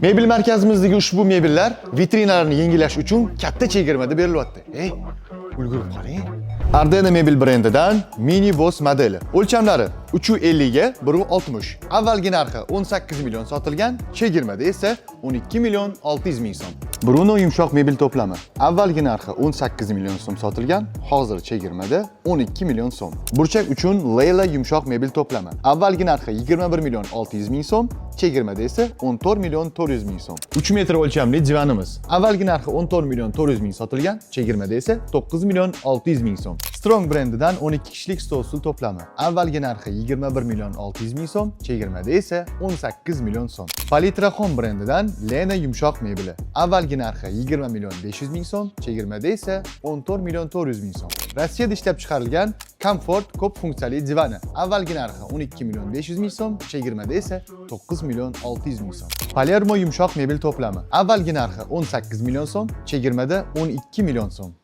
Mebel markazimizdagi ushbu mebellar vitrinalarni yengillash uchun katta chegirmada berilyapti. Ulgurib qoling. Ardena Mebel brendidan Mini Boss modeli. O'lchamlari 350 ga 160. Avvalgi narxi 18 million sotilgan, chegirmada esa 12 million 600 ming so'm. Bruno yumshoq mebel to'plami. Avvalgi narxi 18 million so'm sotilgan, hozir chegirmada 12 million so'm. Burchak uchun Layla yumshoq mebel to'plami. Avvalgi narxi 21 million 600 ming so'm, chegirmada esa 14 million 400 ming so'm. 3 metr o'lchamli divanimiz. Avvalgi narxi 14 million 400 ming sotilgan, chegirmada esa 9 million 600 ming so'm. Strong brendidan 12 kishilik stol stul to'plami. Avvalgi narxi 21 million 600 ming so'm, chegirmada esa 18 million so'm. Palitra Home brendidan Lena yumshoq mebeli. Avvalgi narxi 20 million 500 ming so'm, chegirmada esa 14 million 400 ming so'm. Rossiyada ishlab chiqarilgan Comfort ko'p funksiyali divani. Avvalgi narxi 12 million 500 ming so'm, chegirmada esa 9 million 600 ming so'm. Palermo yumshoq mebel to'plami. Avvalgi narxi 18 million so'm, chegirmada 12 million so'm.